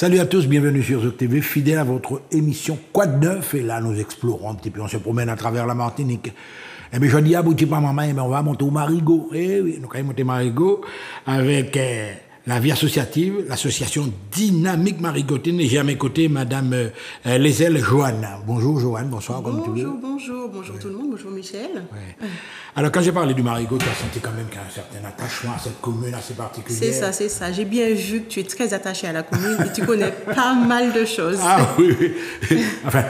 Salut à tous, bienvenue sur Zouk TV, fidèle à votre émission Quoi de neuf. Et là, nous explorons un petit peu, on se promène à travers la Martinique. Eh bien, je dis à Bouti, pas maman, on va monter au Marigot. Eh oui, nous allons monter Marigot avec la vie associative, l'association Dynamique Marigotine. Et j'ai à mes côtés Madame Lézelle Joanne. Bonjour Joanne, bonsoir, bonjour, comme tu veux. Bonjour tout le monde, bonjour Michel. Ouais. Alors, quand j'ai parlé du Marigot, tu as senti quand même qu'il y a un certain attachement à cette commune assez particulière. C'est ça. J'ai bien vu que tu es très attaché à la commune et tu connais pas mal de choses. Ah oui. Enfin,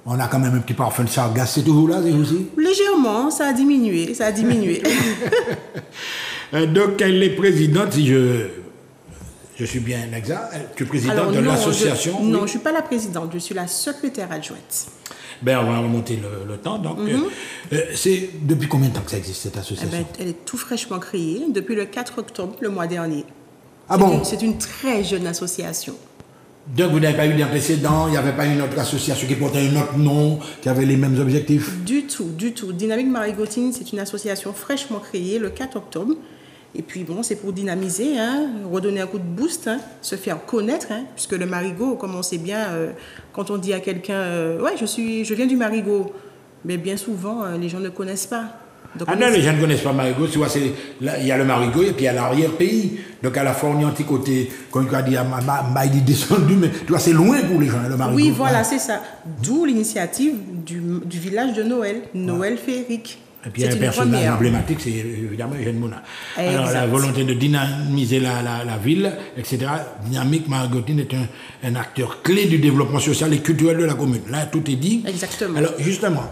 on a quand même un petit parfum de sargasse, c'est toujours là, c'est aussi? Légèrement, ça a diminué. Donc, elle est présidente, si je suis bien exact, tu es présidente Alors, de l'association? Non, je ne suis pas la présidente, je suis la secrétaire adjointe. Ben, on va remonter le temps. Donc, c'est depuis combien de temps que ça existe, cette association? Eh ben, elle est tout fraîchement créée, depuis le 4 octobre, le mois dernier. Ah bon? C'est une très jeune association. Donc, vous n'avez pas eu d'antécédents, il n'y avait pas une autre association qui portait un autre nom, qui avait les mêmes objectifs? Du tout. Dynamique Marigotine, c'est une association fraîchement créée le 4 octobre. Et puis bon, c'est pour dynamiser, redonner un coup de boost, se faire connaître, puisque le Marigot, comme on sait bien, quand on dit à quelqu'un « Ouais, je viens du Marigot », mais bien souvent, les gens ne connaissent pas. Donc, non, les gens ne connaissent pas Marigot. Tu vois, il y a le Marigot et puis il y a l'arrière-pays. Donc à la fois, on est un petit côté, comme tu as dit, il est descendu, mais tu vois, c'est loin pour les gens, le Marigot. Oui, voilà, c'est ça. D'où l'initiative du village de Noël, Noël féerique. Et puis il y a un personnage emblématique, c'est évidemment Eugène Mouna. Alors la volonté de dynamiser la ville, etc. Dynamique Marigotine est un acteur clé du développement social et culturel de la commune. Là, tout est dit. Exactement. Alors justement,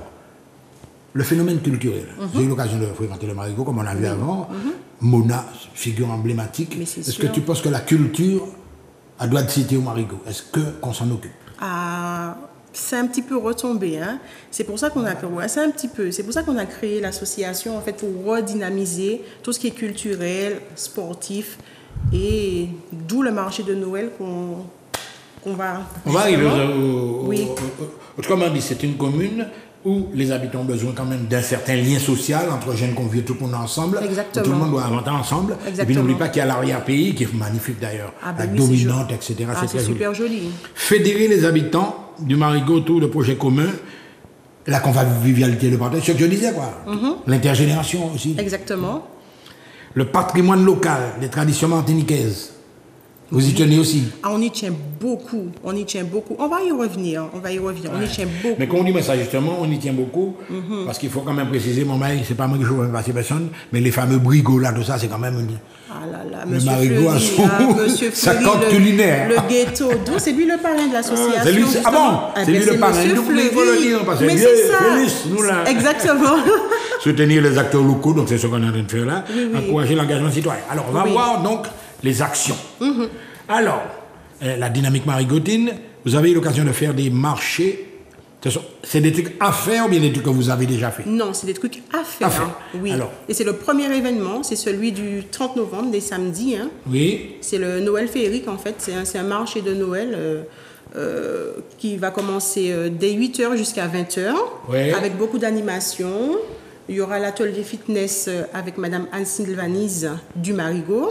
le phénomène culturel. J'ai eu l'occasion de fréquenter le Marigot, comme on a vu avant. Mouna, figure emblématique. Est-ce que tu penses que la culture doit être citée au Marigot? Est-ce qu'on s'en occupe? C'est un petit peu retombé, C'est pour ça qu'on a créé l'association en fait pour redynamiser tout ce qui est culturel, sportif et d'où le marché de Noël qu'on va. On va arriver autrement dit, c'est une commune où les habitants ont besoin quand même d'un certain lien social entre jeunes conviés, tout le monde ensemble. Exactement. Tout le monde doit avancer ensemble. Exactement. Et puis n'oublie pas qu'il y a l'arrière-pays qui est magnifique d'ailleurs, la dominante, etc. C'est super joli. Fédérer les habitants du Marigot autour de projets communs, la convivialité, le partage, ce que je disais quoi. L'intergénération aussi. Exactement. Le patrimoine local, les traditions martiniquaises. Vous y tenez aussi? On y tient beaucoup. On va y revenir. On y tient beaucoup. Mais quand on dit ça justement, on y tient beaucoup. Parce qu'il faut quand même préciser, mon mari, c'est pas moi qui joue à personne, mais les fameux brigots là, tout ça, c'est quand même le Marigot a sa corde culinaire. Le ghetto d'eau, c'est lui le parrain de l'association. C'est lui, c'est lui le parrain. Donc il faut le dire, parce que mais c'est ça. Félix, nous là. Exactement. Soutenir les acteurs locaux, donc c'est ce qu'on est en train de faire là. Encourager l'engagement citoyen. Alors on va voir donc les actions. Alors, la dynamique marigotine, vous avez eu l'occasion de faire des marchés. C'est des trucs à faire ou bien des trucs que vous avez déjà fait? Non, c'est des trucs à faire. Oui. Alors. Et c'est le premier événement, c'est celui du 30 novembre, des samedis. Oui. C'est le Noël féerique en fait, c'est un marché de Noël qui va commencer dès 8h jusqu'à 20h, avec beaucoup d'animations. Il y aura l'atelier fitness avec Madame Anne Sylvanise du Marigot.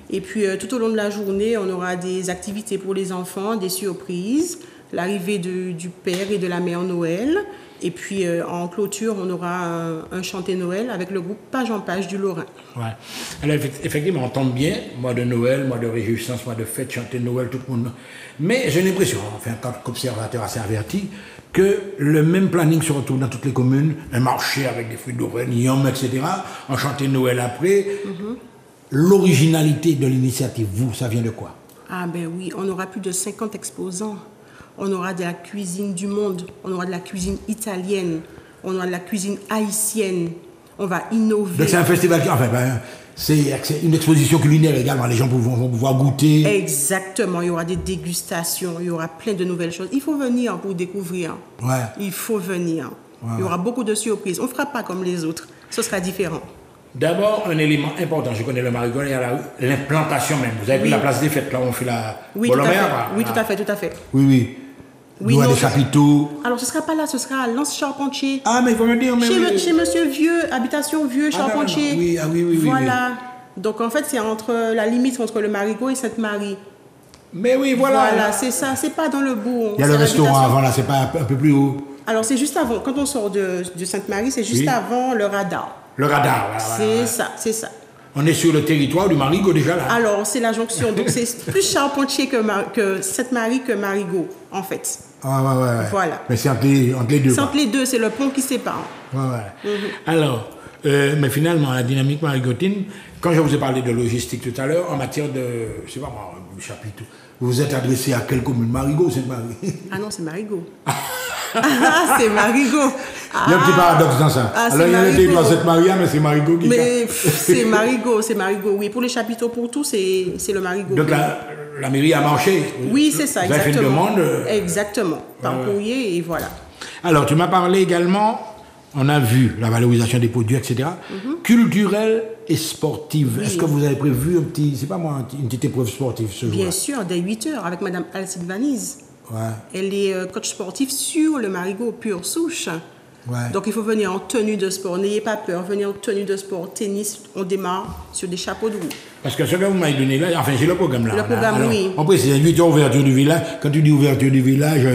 Et puis tout au long de la journée, on aura des activités pour les enfants, des surprises, l'arrivée du père et de la mère Noël. Et puis en clôture, on aura un chanté Noël avec le groupe Page en Page du Lorrain. Ouais. Alors effectivement, on tombe bien, mois de Noël, mois de réjouissance, mois de fête, chanter Noël, tout le monde. Mais j'ai l'impression, enfin, en tant qu'observateur assez averti, que le même planning se retrouve dans toutes les communes, un marché avec des fruits d'Auvergne, etc., un chanté Noël après. L'originalité de l'initiative, ça vient de quoi? Ah ben oui, on aura plus de 50 exposants. On aura de la cuisine du monde, on aura de la cuisine italienne, on aura de la cuisine haïtienne. On va innover. Donc c'est un festival qui, c'est une exposition culinaire également, les gens vont pouvoir goûter. Exactement, il y aura des dégustations, il y aura plein de nouvelles choses. Il faut venir pour découvrir. Ouais. Il faut venir. Ouais. Il y aura beaucoup de surprises. On ne fera pas comme les autres, ce sera différent. D'abord, un élément important, je connais le Marigot, il y a l'implantation même. Vous avez vu la place des fêtes, là où on fait la Bolomère? Oui, tout à fait. Oui. Oui, il y a des chapiteaux. Alors, ce ne sera pas là, ce sera à Lens-Charpentier. Ah, mais il faut me dire, chez Monsieur Vieux, habitation Vieux, Charpentier. Oui. Voilà. Donc, en fait, c'est la limite entre le Marigot et Sainte-Marie. Mais oui, voilà. Voilà, c'est ça, c'est pas dans le bourg. Il y a le restaurant avant, là, c'est pas un peu plus haut. Alors, c'est juste avant, quand on sort de Sainte-Marie, c'est juste avant le radar. Le radar, voilà. C'est ça, c'est ça. On est sur le territoire du Marigot déjà là. Alors, c'est la jonction. Donc, c'est plus Charpentier que Sainte-Marie que Marigot, en fait. Ah, ouais. Voilà. Mais c'est entre les deux. C'est entre les deux, c'est le pont qui sépare. Ouais. Alors, mais finalement, la dynamique marigotine, quand je vous ai parlé de logistique tout à l'heure, en matière de, je sais pas moi, chapitre, vous vous êtes adressé à quelle commune? Marigot ou Sainte-Marie? Ah non, c'est Marigot. C'est Marigot. Il y a un petit paradoxe dans ça. Alors, il y a un territoire Sainte-Marie, mais c'est Marigot qui... Mais c'est Marigot, oui. Pour les chapiteaux, pour tout, c'est le Marigot. Donc, la mairie a marché. Oui, c'est ça, exactement. Vous avez fait une demande. Exactement, par courrier, et voilà. Alors, tu m'as parlé également, on a vu la valorisation des produits, etc. Culturelle et sportive. Oui. Est-ce que vous avez prévu une petite épreuve sportive ce jour-là? Bien sûr, dès 8h, avec Madame Alcide Vanise. Ouais. Elle est coach sportif sur le Marigot pure souche. Ouais. Donc il faut venir en tenue de sport. N'ayez pas peur, venez en tenue de sport. Tennis, on démarre sur des chapeaux de roue. Parce que ce que vous m'avez donné là, enfin j'ai le programme là. Le programme, alors, oui. En précise, 8h ouverture du village. Quand tu dis ouverture du village,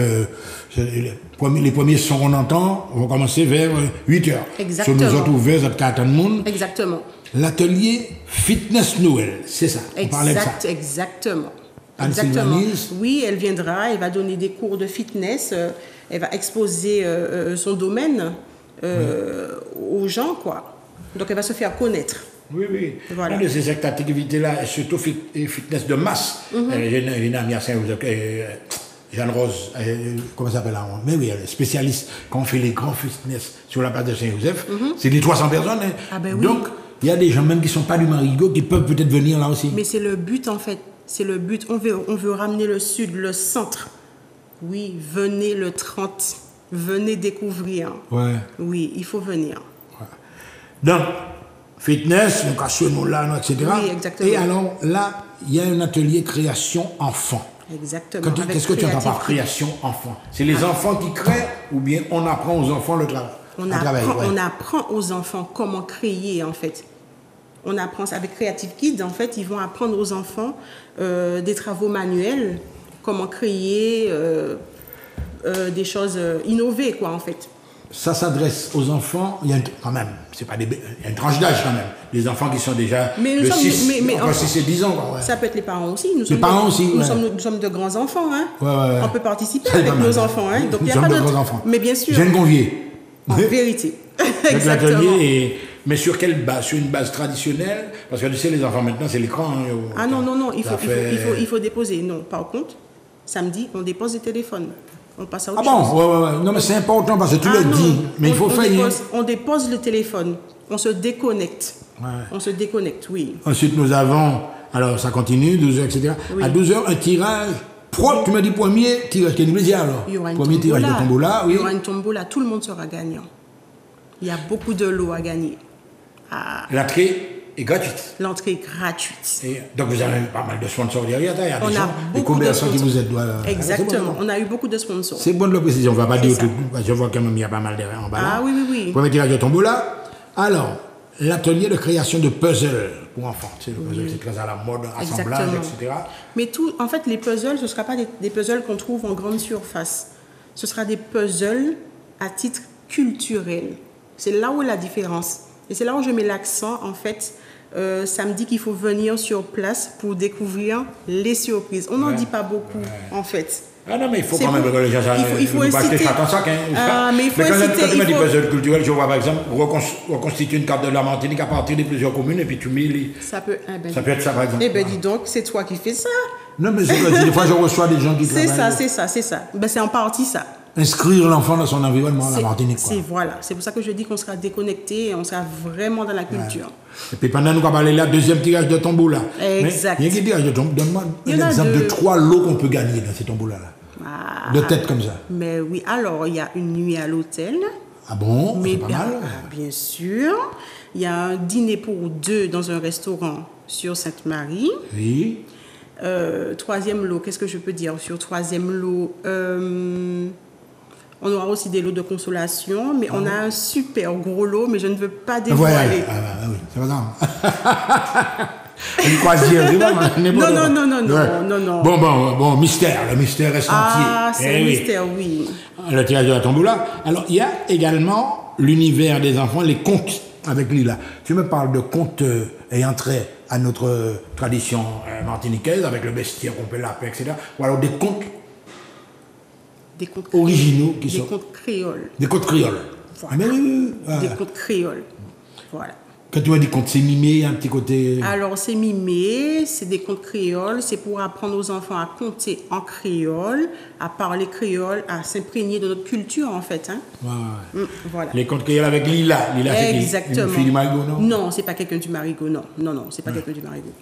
les premiers sons qu'on entend vont commencer vers 8h. Exactement. Sur nous autres ouverts, à 4 monde. Exactement. L'atelier Fitness Noël, c'est ça. On parlait de ça. Exactement. Exactement. Oui, elle viendra, elle va donner des cours de fitness, elle va exposer son domaine aux gens, quoi. Donc elle va se faire connaître. Oui. Voilà. Une de ces activités-là, surtout fitness de masse. J'ai une amie à Saint-Joseph, Jeanne Rose, comment ça s'appelle? Mais oui, elle est spécialiste. Quand on fait les grands fitness sur la place de Saint-Joseph, c'est des 300 personnes. Hein. Ah ben oui. Donc, il y a des gens même qui ne sont pas du Marigot qui peuvent peut-être venir là aussi. Mais c'est le but en fait. C'est le but. On veut ramener le sud, le centre. Oui, venez le 30. Venez découvrir. Ouais. Oui, il faut venir. Ouais. Donc, fitness, nous cassons là, etc. Oui, exactement. Et alors, là, il y a un atelier création enfant. Exactement. Qu'est-ce que tu entends par création enfant? C'est les enfants qui créent ou bien on apprend aux enfants le travail? On apprend aux enfants comment créer, en fait. On apprend avec Creative Kids, en fait, ils vont apprendre aux enfants des travaux manuels, comment créer des choses innovées, quoi, en fait. Ça s'adresse aux enfants, il y a quand même, il y a une tranche d'âge quand même, des enfants qui sont déjà de 6 et 10 ans. Quoi, ouais. Ça peut être les parents aussi. Nous sommes de grands enfants. Hein. Ouais. On peut participer avec nos enfants. Hein. Donc, nous sommes de grands enfants. Mais bien sûr. Jeune convié. En vérité. Exactement. Mais sur quelle base? Sur une base traditionnelle? Parce que tu sais, les enfants maintenant, c'est l'écran. Hein, non, il faut déposer. Non, par contre, samedi, on dépose des téléphones. On passe à autre chose. Ouais. Non, mais c'est important parce que tu le dis. Mais il faut faire. On dépose le téléphone. On se déconnecte. Ouais. On se déconnecte, oui. Ensuite, nous avons. Alors, ça continue, 12h, etc. Oui. À 12h, un tirage. Tu m'as dit premier tirage, quel plaisir alors? Il y aura une premier tombola. Tirage de tombola, oui. Il y aura une tombola. Tout le monde sera gagnant. Il y a beaucoup de lots à gagner. L'entrée est gratuite. L'entrée est gratuite. Et donc vous avez pas mal de sponsors derrière. Il y a des commerçants qui vous aident. Exactement. On a eu beaucoup de sponsors. C'est bon de le préciser. On ne va pas dire tout. Je vois quand même il y a pas mal derrière en bas. Ah oui. Premier tirage de tombola. Alors, l'atelier de création de puzzles pour enfants. C'est le puzzle, c'est très à la mode, assemblage, etc. Mais en fait, les puzzles, ce ne sera pas des puzzles qu'on trouve en grande surface. Ce sera des puzzles à titre culturel. C'est là où est la différence. Et c'est là où je mets l'accent, en fait. Samedi, qu'il faut venir sur place pour découvrir les surprises. On n'en dit pas beaucoup, en fait. Ah non, mais il faut quand même que les gens il faut inciter. Mais quand tu m'as dit puzzle culturel, je vois par exemple reconstituer une carte de la Martinique à partir de plusieurs communes et puis tu mets les... Ça peut être ça, par exemple. Eh bien, dis donc, c'est toi qui fais ça. Non, mais des fois, je reçois des gens qui travaillent. C'est ça. Ben, c'est en partie ça. Inscrire l'enfant dans son environnement, la Martinique. C'est pour ça que je dis qu'on sera déconnecté et on sera vraiment dans la culture. Et puis pendant nous on va parler là, deuxième tirage de tombola. Exact. Il y a qui tirage de tombola. Donne-moi un exemple de 3 lots qu'on peut gagner dans ces tombolas-là. De tête comme ça. Mais oui, alors il y a une nuit à l'hôtel. Ah bon? C'est pas mal. Bien sûr. Il y a un dîner pour 2 dans un restaurant sur Sainte-Marie. Oui. Troisième lot, qu'est-ce que je peux dire sur troisième lot? On aura aussi des lots de consolation, mais on a un super gros lot, mais je ne veux pas dévoiler. Oui, c'est pas grave. Une croisière, c'est pas Non. Bon, mystère, le mystère reste entier. Ah, c'est un mystère, oui. Le tirage de la tombola. Alors, il y a également l'univers des enfants, les contes avec Lila. Tu me parles de contes ayant trait à notre tradition martiniquaise, avec le bestiaire qu'on peut l'appeler, etc. Ou alors des contes originaux qui sont... Des contes créoles. Des contes créoles. Voilà. Ah, mais oui. Des contes créoles. Voilà. Quand tu m'as dit contes, c'est mimé, un petit côté... Alors, c'est mimé, c'est des contes créoles, c'est pour apprendre aux enfants à compter en créole, à parler créole, à s'imprégner de notre culture, en fait. Hein. Voilà. Les contes créoles avec Lila. Lila, c'est une fille du Marigot, non? Non, c'est pas quelqu'un du Marigot, non, c'est pas quelqu'un du Marigot.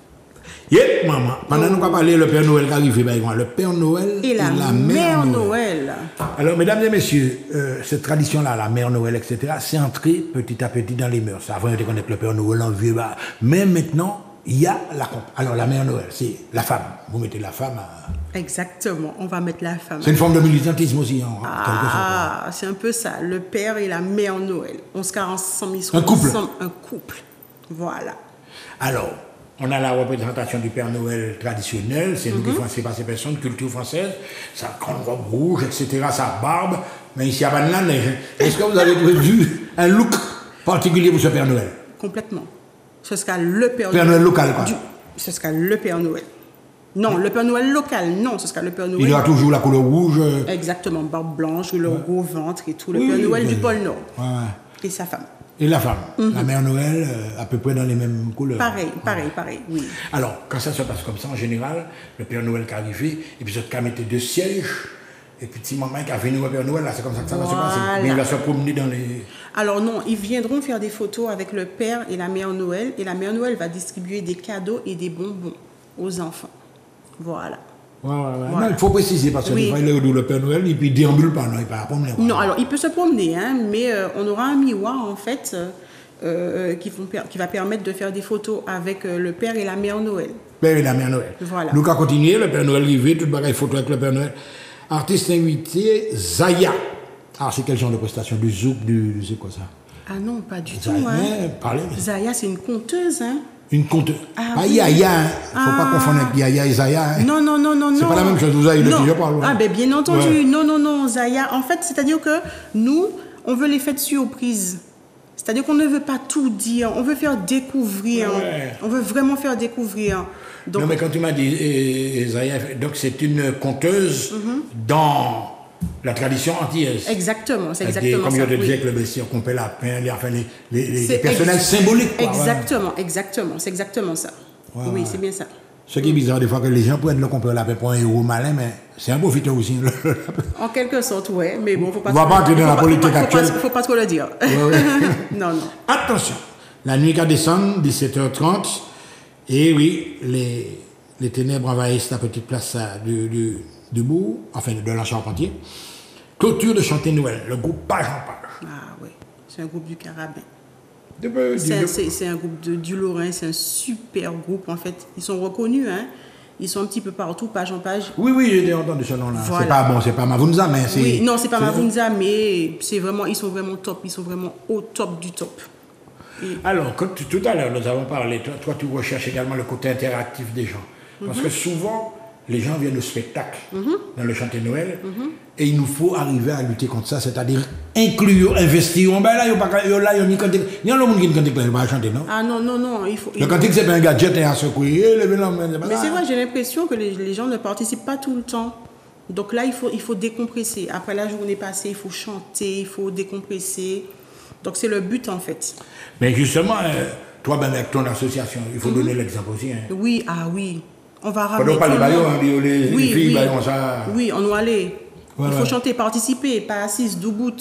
Yep, maman. Pendant nous, on va parler le Père Noël qui arrive, le Père Noël et la Mère Noël. Alors, mesdames et messieurs, cette tradition-là, la Mère Noël, etc., c'est entré petit à petit dans les mœurs. Avant, on était connaître le Père Noël en vieux, mais maintenant, il y a la... Alors, la Mère Noël, c'est la femme. Vous mettez la femme à... Exactement, on va mettre la femme. C'est une forme de militantisme aussi, en quelque sorte. C'est un peu ça, le Père et la Mère Noël. On se caresse ensemble, ils sont un couple. Un couple, voilà. Alors... On a la représentation du Père Noël traditionnel, c'est nous qui faisons passer personne, culture française, sa grande robe rouge, etc., sa barbe, mais ici à Van la neige. Est-ce que vous avez vu un look particulier pour ce Père Noël? Complètement. Ce sera le Père Noël local, quoi. Ce sera le Père Noël. Non, le Père Noël local, non, ce sera le Père Noël. Il aura toujours la couleur rouge. Exactement, barbe blanche, le gros ventre et tout. Le Père Noël du pôle Nord. Et sa femme. Et la femme, la Mère Noël, à peu près dans les mêmes couleurs. Pareil, oui. Alors, quand ça se passe comme ça, en général, le Père Noël qui arrive, et puis ça mettait deux sièges, et puis petit maman qui a venu au Père Noël, là, c'est comme ça que ça va se passer. Mais il va se promener dans les... Alors non, ils viendront faire des photos avec le Père et la Mère Noël, et la Mère Noël va distribuer des cadeaux et des bonbons aux enfants. Voilà. Voilà. Non, il faut préciser parce que des fois, il est où le Père Noël et puis il déambule pas, non, il va promener. Non, alors il peut se promener, hein, mais on aura un miroir en fait qui va permettre de faire des photos avec le Père et la Mère Noël. Père et la Mère Noël. Voilà. Nous allons continuer, le Père Noël arrivé, toute bagaille photo avec le Père Noël. Artiste invité, Zaya. Alors c'est quel genre de prestation? Du zouk, c'est quoi ça? Ah non, pas du tout. Hein. Parlez. Zaya, c'est une conteuse, hein. Une conteuse. Yaya, il ne faut pas confondre avec Yaya et Zaya. Hein. Non. C'est pas la même chose, vous avez le déjà parlé. Ah, ben bien entendu. Ouais. Non, Zaya. En fait, c'est-à-dire que nous, on veut les fêtes surprises. C'est-à-dire qu'on ne veut pas tout dire, on veut faire découvrir. Ouais. On veut vraiment faire découvrir. Donc, non, mais quand tu m'as dit Zaya, donc c'est une conteuse dans la tradition antillaise. Exactement, c'est exactement comme ça. Comme je te disais, avec le bestiaire qu'on peut lapin, les personnages symboliques. Quoi, exactement, c'est exactement ça. Ouais, oui, c'est bien ça. Ce qui est bizarre, des fois, que les gens prennent le compère lapin pour un héros malin, mais c'est un profiteur aussi. En quelque sorte, oui, mais bon, il ne faut pas... On va pas entrer dans la politique actuelle. Il ne faut pas trop le dire. Non. Attention, la nuit va descendre, 17h30, et oui, les ténèbres envahissent la petite place du bourg, enfin de la Charpentier. Clôture de chanter Noël, le groupe Page en Page. Ah oui, c'est un groupe du Carabin. C'est un groupe du Lorrain, c'est un super groupe en fait. Ils sont reconnus, hein. Ils sont un petit peu partout, page en page. Oui, j'ai entendu ce nom-là. Voilà. C'est pas Mavunza, mais c'est... Oui, non, c'est pas Mavunza, mais c'est vraiment, ils sont vraiment top. Ils sont vraiment au top du top. Alors, tout à l'heure, nous avons parlé, toi, tu recherches également le côté interactif des gens. Parce que souvent, les gens viennent au spectacle, dans le chanter Noël, et il nous faut arriver à lutter contre ça, c'est-à-dire inclure, investir. Ben là, il n'y a ni cantique. Il y a le monde qui ne cantique pas chanter, non? Ah non, il faut... Le cantique, c'est pas un gadget et un secouer. Mais c'est vrai, j'ai l'impression que les gens ne participent pas tout le temps. Donc là, il faut décompresser. Après la journée passée, il faut chanter, il faut décompresser. Donc c'est le but, en fait. Mais justement, toi, ben, avec ton association, il faut donner l'exemple aussi. Hein. Oui, on va ramener. Quand on parle de les filles, ça. Oui, on doit aller. Il faut chanter, participer, pas assise, debout.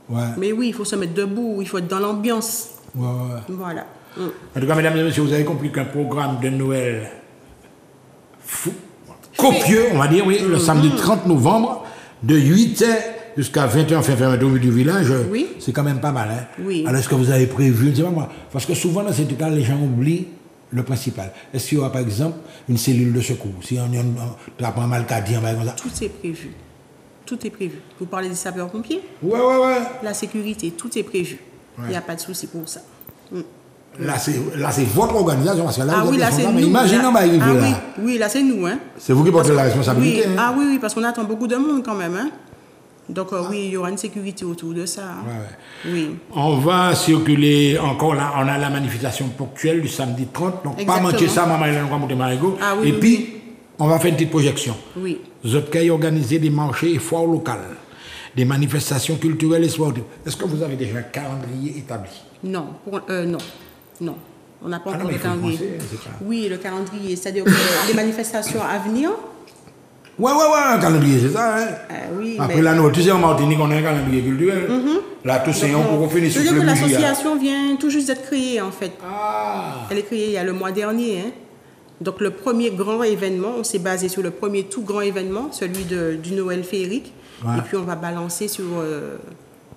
Ouais. Mais oui, il faut se mettre debout, il faut être dans l'ambiance. Voilà. En tout cas, mesdames et messieurs, vous avez compris qu'un programme de Noël copieux, on va dire, oui, le samedi 30 novembre, de 8h jusqu'à 20h, fermeture du village, c'est quand même pas mal. Hein? Oui. Alors, est-ce que vous avez prévu, je ne sais pas moi, parce que souvent, dans ces cas, les gens oublient le principal. Est-ce qu'il y aura, par exemple, une cellule de secours? Si on apprend mal cadien, par exemple. Tout est prévu. Tout est prévu. Vous parlez des sapeurs-pompiers? Ouais. La sécurité, tout est prévu. Il n'y a pas de souci pour ça. Là, c'est votre organisation, parce que là, oui, là, c'est nous. Imaginez, on va arriver là. Oui, là, c'est nous. Hein. C'est vous qui portez la responsabilité. Oui. Hein. Oui, parce qu'on attend beaucoup de monde quand même. Hein. Donc, oui, il y aura une sécurité autour de ça. Hein. Oui. On va circuler encore là. On a la manifestation ponctuelle du samedi 30. Donc, pas manquer ça, maman, elle va monter Marigot. Et puis, on va faire une petite projection. Oui. Zotkai organiser des marchés et foires locales, des manifestations culturelles et sportives. Est-ce que vous avez déjà un calendrier établi? Non. Non. On n'a pas encore le calendrier. Oui, le calendrier. C'est-à-dire les manifestations à venir. Ouais, un calendrier, c'est ça. Hein? Oui, après la note, tu sais, en Martinique, on a un calendrier culturel. Là, tout c'est pour finir sur le budget. L'association vient tout juste d'être créée, en fait. Ah. Elle est créée il y a le mois dernier. Hein. Donc, le premier grand événement, on s'est basé sur le premier tout grand événement, celui du Noël féerique. Ouais. Et puis, on va balancer sur...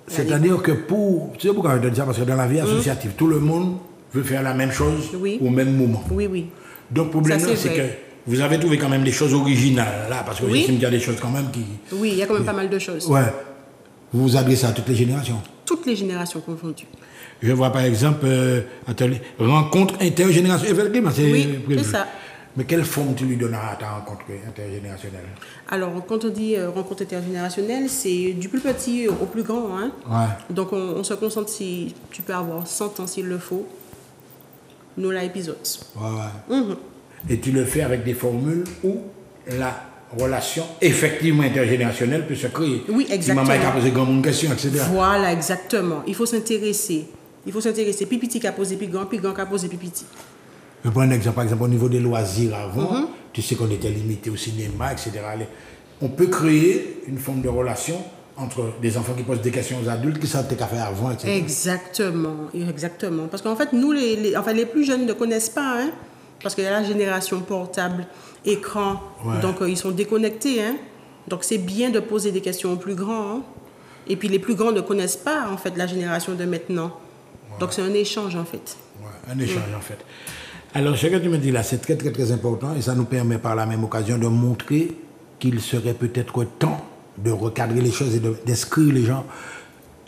C'est-à-dire que tu sais pourquoi je te dis ça? Parce que dans la vie associative, tout le monde veut faire la même chose au même moment. Oui. Donc, le problème, c'est que vous avez trouvé quand même des choses originales, là, parce que j'estime qu'il y a des choses quand même qui... Oui, il y a quand même pas mal de choses. Ouais. Vous vous adressez à toutes les générations? Toutes les générations confondues. Je vois par exemple, rencontre intergénérationnelle. Effectivement, c'est ça. Mais quelle forme tu lui donneras à ta rencontre intergénérationnelle? Alors, quand on dit rencontre intergénérationnelle, c'est du plus petit au plus grand. Hein? Ouais. Donc, on se concentre si tu peux avoir 100 ans s'il le faut. Nous, là, épisodes. Ouais. Et tu le fais avec des formules où la relation effectivement intergénérationnelle peut se créer. Oui, exactement. Si maman a posé une question, etc. Voilà, exactement. Il faut s'intéresser. Pipiti qui a posé puis grand qui a posé pipiti. Je prends un exemple, par exemple, au niveau des loisirs avant, tu sais qu'on était limité au cinéma, etc. On peut créer une forme de relation entre des enfants qui posent des questions aux adultes qui savent qu'à faire avant, etc. Exactement. Parce qu'en fait, nous, les plus jeunes ne connaissent pas, hein, parce qu'il y a la génération portable, écran, donc ils sont déconnectés. Hein. Donc c'est bien de poser des questions aux plus grands. Hein. Et puis les plus grands ne connaissent pas, en fait, la génération de maintenant. Donc c'est un échange, en fait. Un échange, en fait. Alors, ce que tu me dis là, c'est très, très, très important et ça nous permet par la même occasion de montrer qu'il serait peut-être temps de recadrer les choses et d'inscrire les gens.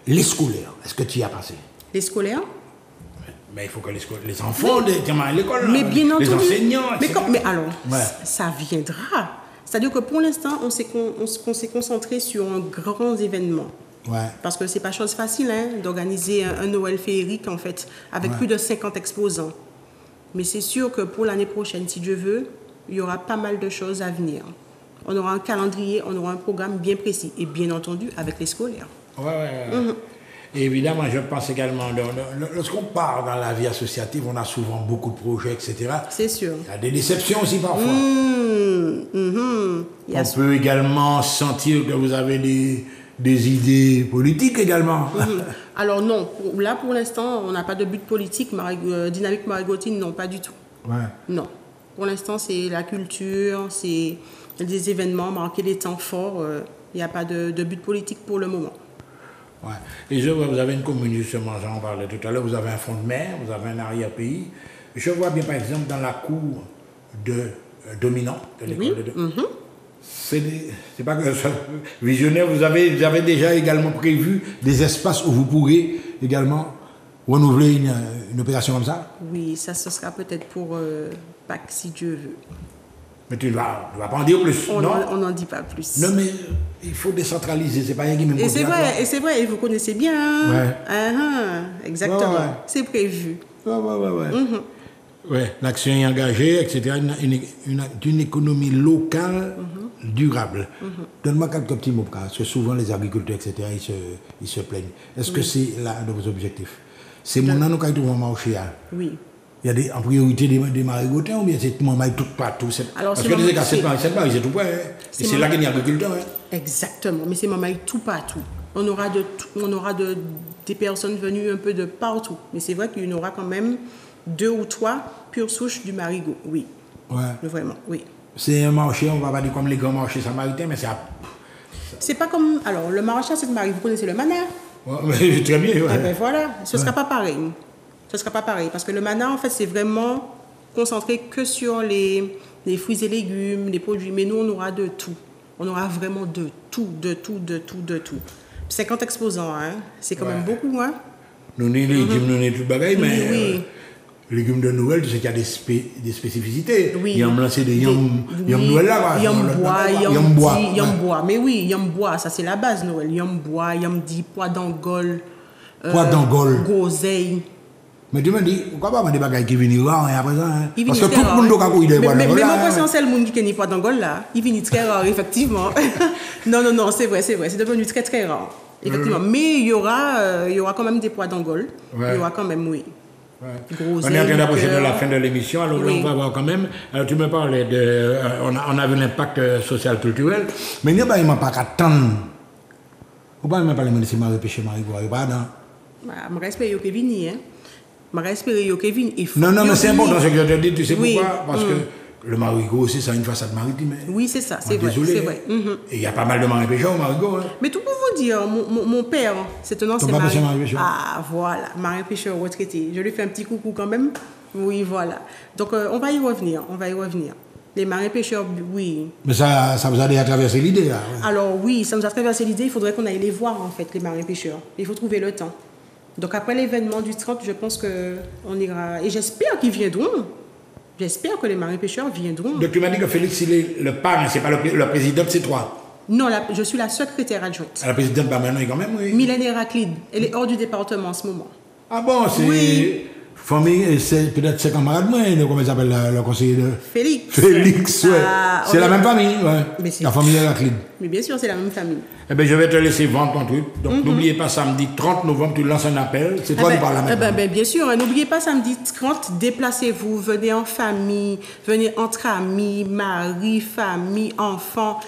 Les scolaires, est-ce que tu y as passé? Les scolaires? Mais il faut que les enfants, à l'école, mais bien entendu, les enseignants, etc. Mais alors, ça viendra. C'est-à-dire que pour l'instant, on s'est concentré sur un grand événement. Ouais. Parce que ce n'est pas chose facile d'organiser un Noël féerique, en fait, avec plus de 50 exposants. Mais c'est sûr que pour l'année prochaine, si Dieu veut, il y aura pas mal de choses à venir. On aura un calendrier, on aura un programme bien précis. Et bien entendu, avec les scolaires. Et évidemment, je pense également, lorsqu'on part dans la vie associative, on a souvent beaucoup de projets, etc. C'est sûr. Il y a des déceptions aussi parfois. On peut également sentir que vous avez des idées politiques également. Alors non, pour l'instant, on n'a pas de but politique. Dynamique Marigotine, non, pas du tout. Non. Pour l'instant, c'est la culture, c'est des événements, marquer des temps forts. Il n'y a pas de but politique pour le moment. Et je vois, vous avez une commune, justement, j'en parlais tout à l'heure, vous avez un front de mer, vous avez un arrière-pays. Je vois bien, par exemple, dans la cour de Dominant, de l'école de c'est pas que visionnaire, vous avez déjà également prévu des espaces où vous pourrez également renouveler une opération comme ça? Oui, ça ce sera peut-être pour Pâques, si Dieu veut. Mais tu ne vas pas en dire plus, non? On n'en dit pas plus. Non, mais il faut décentraliser, c'est pas rien qui me Et c'est vrai, et vous connaissez bien. Exactement, c'est prévu. L'action est engagée, etc. D'une économie locale durable. Donne-moi quelques petits mots, parce que souvent les agriculteurs, etc., ils se plaignent. Est-ce que c'est l'un de vos objectifs? C'est mon nom qui trouve un marché. Oui. Il y a en priorité des marigotins ou bien c'est maman tout partout? Parce que cette Paris, c'est tout près. Et c'est là qu'il y a agriculteurs. Exactement, mais c'est maman tout partout. On aura des personnes venues un peu de partout. Mais c'est vrai qu'il y en aura quand même 2 ou 3 pure souche du marigot, oui. Vraiment, oui. C'est un marché, on va pas dire comme les grands marchés samaritains, mais c'est pas comme... Alors, le marché à Sainte-Marie, vous connaissez le Mana? Mais très bien, Eh ben voilà, ce sera pas pareil. Ce sera pas pareil, parce que le Mana, en fait, c'est vraiment concentré que sur les fruits et légumes, les produits. Mais nous, on aura de tout. On aura vraiment de tout. 50 exposants, c'est quand même beaucoup, Nous, les légumes, nous, tout bagaille, mais... Oui. légumes de Noël, tu sais qu'il y a des spécificités. Oui. Il y a lancé des yam Noël là. Yam bois. Mais oui, yam bois, ça c'est la base Noël. Yam bois, yam di, pois d'angole. Pois d'angole. Groseille. Mais tu me dis, pourquoi pas des bagages qui viennent rare après ça? Parce que tout le monde a couillé des pois d'angole. Mais moi, c'est un seul monde qui n'a pas d'angole là. Il vient très rare, effectivement. Non, c'est vrai. C'est devenu très très rare. Effectivement. Mais il y aura quand même des pois d'angole. Il y aura quand même, oui. Ouais. On est en train d'approcher de la fin de l'émission, alors on va voir quand même. Alors, tu me parlais de. On a vu l'impact social culturel, mais il n'y a pas attendre. Ou pas même parler de ces maris péché Marigot, il n'y a pas dans. Je respecte Kevin, hein. Je respecte Kevin. Non, mais c'est important ce que je te dis, tu sais pourquoi? Parce que le Marigot aussi, ça a une façade maritime. Oui, c'est ça, c'est vrai. Désolé. Et il y a pas mal de maris pêcheurs au Marigot. Mais tout pour vous dire, mon père, c'est un ancien marin pêcheur. Ah, voilà, marin pêcheur retraité. Je lui fais un petit coucou quand même. Oui, voilà. Donc, on va y revenir. Les marins pêcheurs, oui. Mais ça vous a déjà traversé l'idée, là? Alors, oui, ça nous a traversé l'idée. Il faudrait qu'on aille les voir, en fait, les marins pêcheurs. Il faut trouver le temps. Donc, après l'événement du 30, je pense qu'on ira. Et j'espère qu'ils viendront. J'espère que les marins pêcheurs viendront. Donc, tu m'as dit que Félix, il est le parrain, c'est pas le président, c'est toi? Non, je suis la secrétaire adjointe. La présidente, maintenant, quand même, oui. Mylène Héraclide. Elle est hors du département en ce moment. Ah bon, c'est... Oui. Famille, c'est peut-être ses camarades, moi, comment il s'appelle le conseiller de... Félix, ouais. C'est la même famille, ouais. La famille Héraclide. Mais bien sûr, c'est la même famille. Eh bien, je vais te laisser vendre ton truc. Donc, n'oubliez pas, samedi 30 novembre, tu lances un appel. C'est toi qui parles là maintenant. Bien sûr, n'oubliez pas, samedi 30, déplacez-vous, venez en famille, venez entre amis, mari, famille, enfants.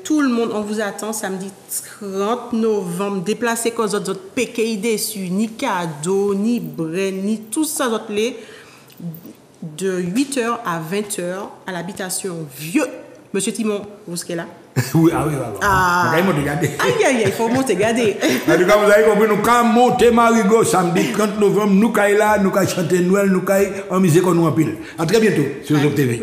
Tout le monde, on vous attend samedi 30 novembre. Déplacez quand vous autres péqués déçus, ni cadeau, ni brin, ni tout ça, autres les de 8h à 20h à l'habitation Vieux. Monsieur Timon, vous serez là? Oui, oui. Il faut monter, regarder. En tout cas, vous avez compris, nous allons monter Marigot samedi 30 novembre, nous allons là, nous allons chanter Noël, nous allons en musique qu'on nous en pile. À très bientôt sur Zoc TV.